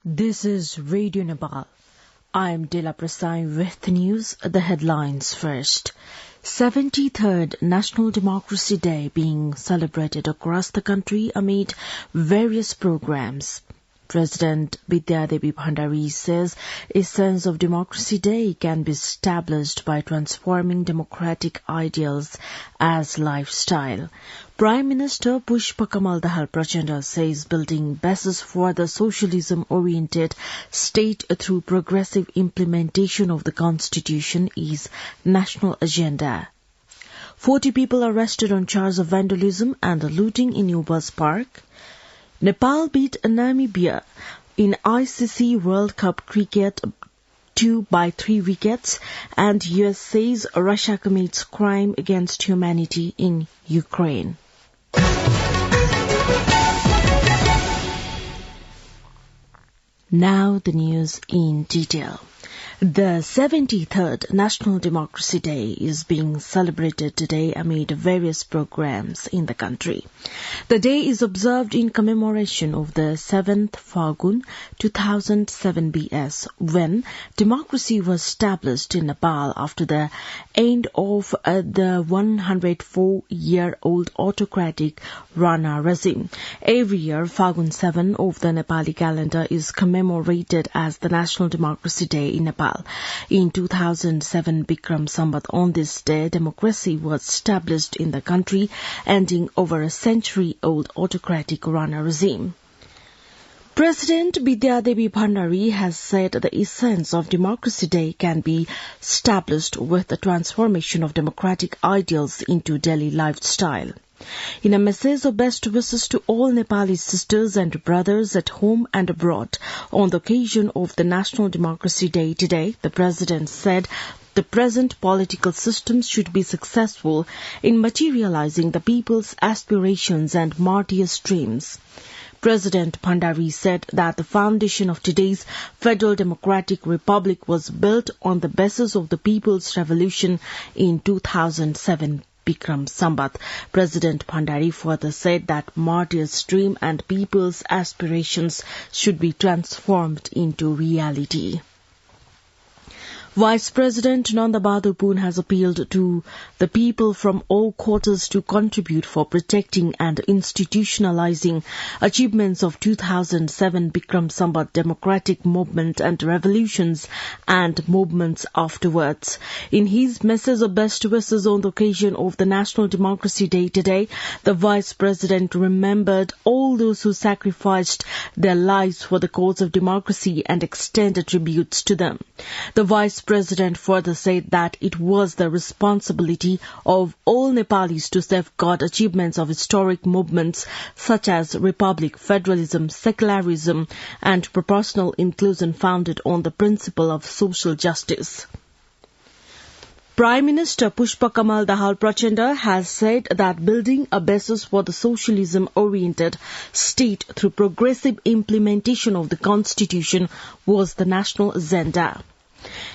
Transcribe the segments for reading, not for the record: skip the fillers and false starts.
This is Radio Nepal. I am Dila Prasai with the news. The headlines first. 73rd National Democracy Day being celebrated across the country amid various programs. President Vidya Devi Bhandari says a sense of Democracy Day can be established by transforming democratic ideals as lifestyle. Prime Minister Pushpa Kamal Dahal Prachanda says building bases for the socialism-oriented state through progressive implementation of the Constitution is national agenda. 40 people arrested on charge of vandalism and looting in New Bus Park. Nepal beat Namibia in ICC World Cup cricket 2 by 3 wickets, and US says Russia commits crime against humanity in Ukraine. Now the news in detail. The 73rd National Democracy Day is being celebrated today amid various programs in the country. The day is observed in commemoration of the 7th Fagun 2007 BS, when democracy was established in Nepal after the end of the 104-year-old autocratic Rana regime. Every year, Fagun 7 of the Nepali calendar is commemorated as the National Democracy Day in Nepal. In 2007 Bikram Sambat, on this day, democracy was established in the country, ending over a century-old autocratic Rana regime. President Vidya Devi Bhandari has said the essence of Democracy Day can be established with the transformation of democratic ideals into daily lifestyle. In a message of best wishes to all Nepali sisters and brothers at home and abroad on the occasion of the National Democracy Day today, the President said the present political systems should be successful in materializing the people's aspirations and martyrs' dreams. President Bhandari said that the foundation of today's Federal Democratic Republic was built on the basis of the People's Revolution in 2007. Bikram Sambat. President Bhandari further said that martyrs' dream and people's aspirations should be transformed into reality. Vice President Nanda Bahadur Poon has appealed to the people from all quarters to contribute for protecting and institutionalizing achievements of 2007 Bikram Sambat democratic movement and revolutions and movements afterwards. In his message of best wishes on the occasion of the National Democracy Day today, the Vice President remembered all those who sacrificed their lives for the cause of democracy and extended tributes to them. The Vice President further said that it was the responsibility of all Nepalis to safeguard achievements of historic movements such as republic, federalism, secularism, and proportional inclusion founded on the principle of social justice. Prime Minister Pushpa Kamal Dahal Prachanda has said that building a basis for the socialism-oriented state through progressive implementation of the Constitution was the national agenda.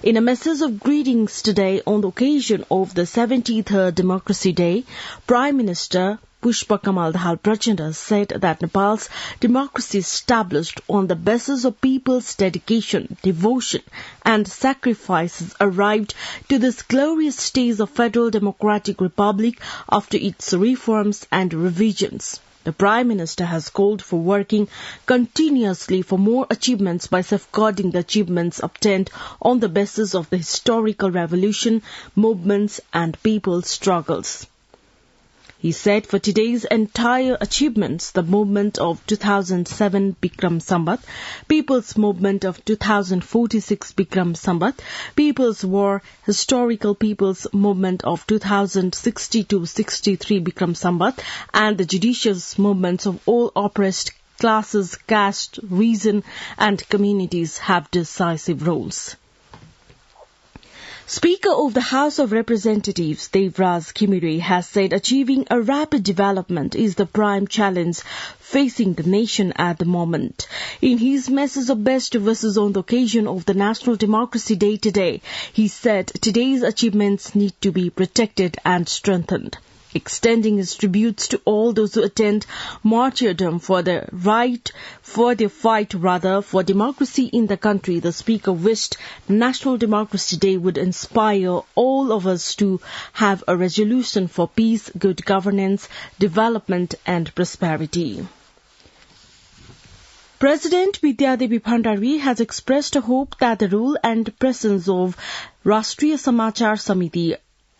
In a message of greetings today on the occasion of the 73rd Democracy Day, Prime Minister Pushpa Kamal Dahal Prachanda said that Nepal's democracy established on the basis of people's dedication, devotion and sacrifices arrived to this glorious stage of Federal Democratic Republic after its reforms and revisions. The Prime Minister has called for working continuously for more achievements by safeguarding the achievements obtained on the basis of the historical revolution, movements and people's struggles. He said for today's entire achievements, the movement of 2007 Bikram Sambat, People's Movement of 2046 Bikram Sambat, People's War, Historical People's Movement of 2062-63 Bikram Sambat, and the judicious movements of all oppressed classes, caste, region, and communities have decisive roles. Speaker of the House of Representatives, Devraj Khimire, has said achieving a rapid development is the prime challenge facing the nation at the moment. In his message of best wishes on the occasion of the National Democracy Day today, he said today's achievements need to be protected and strengthened. extending his tributes to all those who attend martyrdom for the fight for democracy in the country. The Speaker wished National Democracy Day would inspire all of us to have a resolution for peace, good governance, development and prosperity. President Vidyadevi Bhandari has expressed a hope that the role and presence of Rashtriya Samachar Samiti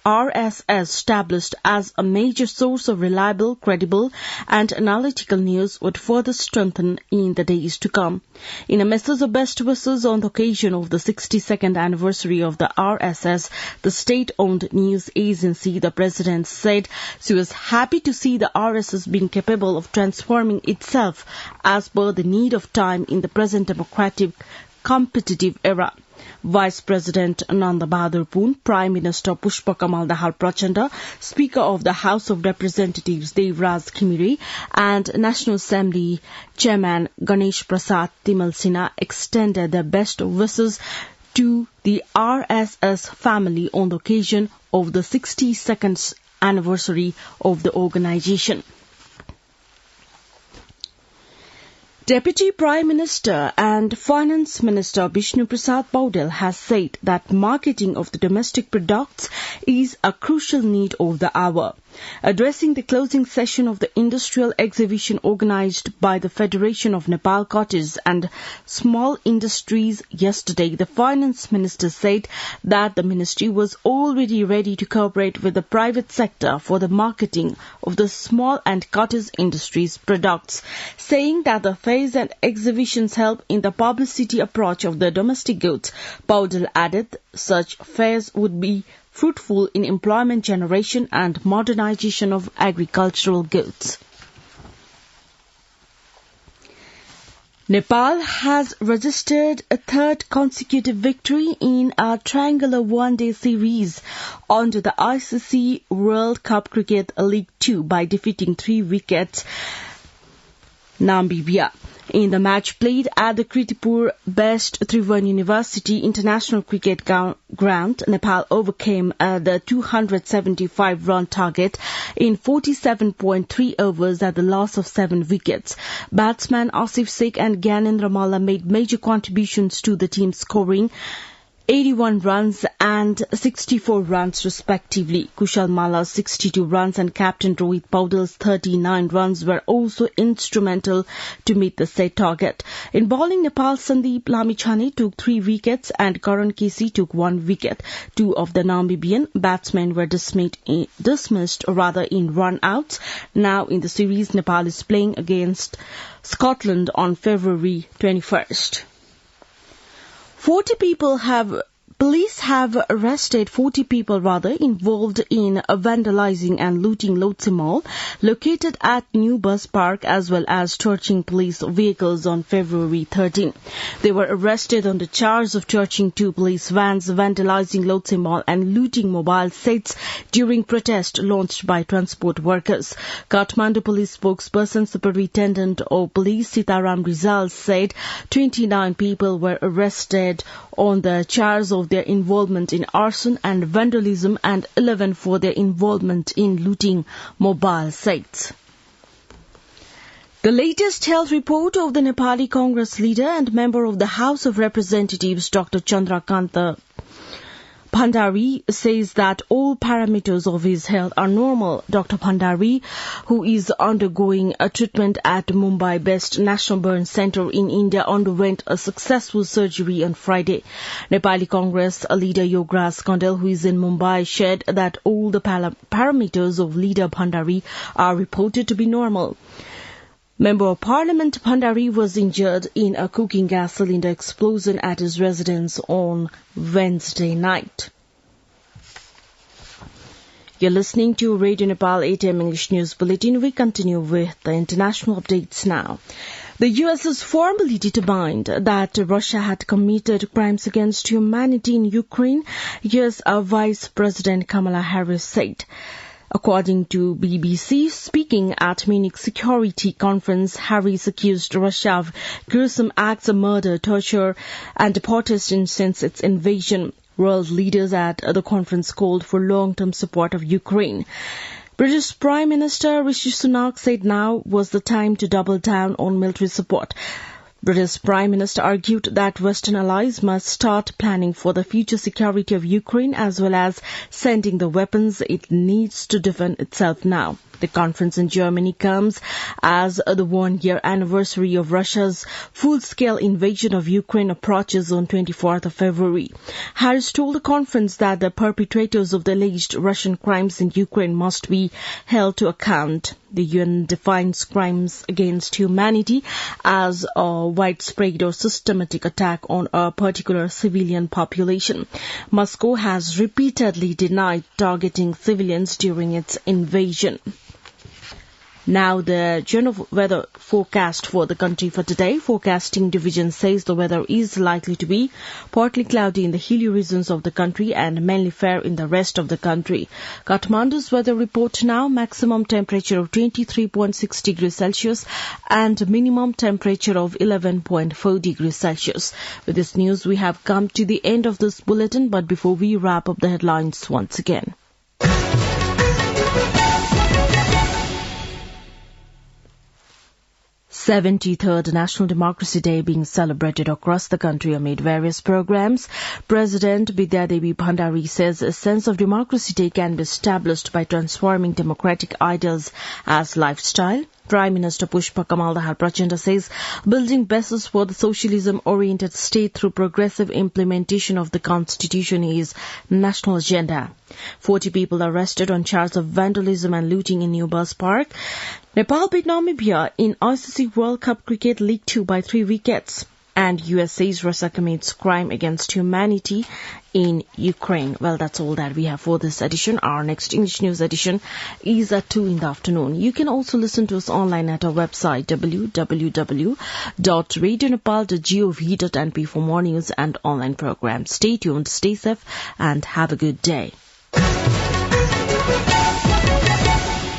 RSS, established as a major source of reliable, credible and analytical news, would further strengthen in the days to come. In a message of best wishes on the occasion of the 62nd anniversary of the RSS, the state-owned news agency, the President said she was happy to see the RSS being capable of transforming itself as per the need of time in the present democratic, competitive era. Vice President Nanda Bahadur Poon, Prime Minister Pushpa Kamal Dahal Prachanda, Speaker of the House of Representatives Devraj Khimiri and National Assembly Chairman Ganesh Prasad Timalsina extended their best wishes to the RSS family on the occasion of the 62nd anniversary of the organisation. Deputy Prime Minister and Finance Minister Bishnu Prasad Paudel has said that marketing of the domestic products is a crucial need of the hour. Addressing the closing session of the industrial exhibition organised by the Federation of Nepal Cottage and Small Industries yesterday, the Finance Minister said that the ministry was already ready to cooperate with the private sector for the marketing of the small and cottage industries products, saying that the fairs and exhibitions help in the publicity approach of the domestic goods. Paudel added such fairs would be fruitful in employment generation and modernization of agricultural goods. Nepal has registered a third consecutive victory in a triangular one-day series under the ICC World Cup Cricket League 2 by defeating 3 wickets Namibia. In the match played at the Kirtipur-based Tribhuvan University International Cricket Ground, Nepal overcame the 275-run target in 47.3 overs at the loss of 7 wickets. Batsman Asif Sheikh and Gyanendra Malla made major contributions to the team, scoring 81 runs and 64 runs respectively. Kushal Malla's 62 runs and Captain Rohit Paudel's 39 runs were also instrumental to meet the set target. In bowling, Nepal's Sandeep Lamichhane took 3 wickets and Karan Kesey took 1 wicket. 2 of the Namibian batsmen were dismissed in run-outs. Now in the series, Nepal is playing against Scotland on February 21st. Police have arrested 40 people involved in vandalizing and looting Lotse Mall, located at New Bus Park, as well as torching police vehicles on February 13. They were arrested on the charge of torching 2 police vans, vandalizing Lotse Mall and looting mobile sets during protest launched by transport workers. Kathmandu police spokesperson Superintendent of Police Sitaram Rizal said 29 people were arrested on the charge of their involvement in arson and vandalism and 11 for their involvement in looting mobile sites. The latest health report of the Nepali Congress leader and member of the House of Representatives, Dr. Chandrakanta Bhandari, says that all parameters of his health are normal. Dr. Bhandari, who is undergoing a treatment at Mumbai-based National Burn Centre in India, underwent a successful surgery on Friday. Nepali Congress leader Yogaraj Kandel, who is in Mumbai, shared that all the parameters of leader Bhandari are reported to be normal. Member of Parliament Bhandari was injured in a cooking gas cylinder explosion at his residence on Wednesday night. You're listening to Radio Nepal 8 AM English News Bulletin. We continue with the international updates now. The U.S. is formally determined that Russia had committed crimes against humanity in Ukraine, U.S. Vice President Kamala Harris said. According to BBC, speaking at Munich Security Conference, Harris accused Russia of gruesome acts of murder, torture and deportation since its invasion. World leaders at the conference called for long-term support of Ukraine. British Prime Minister Rishi Sunak said now was the time to double down on military support. British Prime Minister argued that Western allies must start planning for the future security of Ukraine as well as sending the weapons it needs to defend itself now. The conference in Germany comes as the one-year anniversary of Russia's full-scale invasion of Ukraine approaches on 24th of February. Harris told the conference that the perpetrators of the alleged Russian crimes in Ukraine must be held to account. The UN defines crimes against humanity as a widespread or systematic attack on a particular civilian population. Moscow has repeatedly denied targeting civilians during its invasion. Now the general weather forecast for the country for today. Forecasting division says the weather is likely to be partly cloudy in the hilly regions of the country and mainly fair in the rest of the country. Kathmandu's weather report now, maximum temperature of 23.6 degrees Celsius and minimum temperature of 11.4 degrees Celsius. With this news, we have come to the end of this bulletin, but before we wrap up the headlines once again. 73rd National Democracy Day being celebrated across the country amid various programs. President Bidya Devi Bhandari says a sense of democracy day can be established by transforming democratic ideals as lifestyle. Prime Minister Pushpa Kamal Dahar Prachanda says building basis for the socialism-oriented state through progressive implementation of the Constitution is national agenda. 40 people arrested on charges of vandalism and looting in New Bus Park. Nepal beat Namibia in ICC World Cup Cricket League 2 by 3 wickets. And US says Russia commits crime against humanity in Ukraine. Well, that's all that we have for this edition. Our next English news edition is at 2 in the afternoon. You can also listen to us online at our website www.radionepal.gov.np for more news and online programs. Stay tuned, stay safe, and have a good day.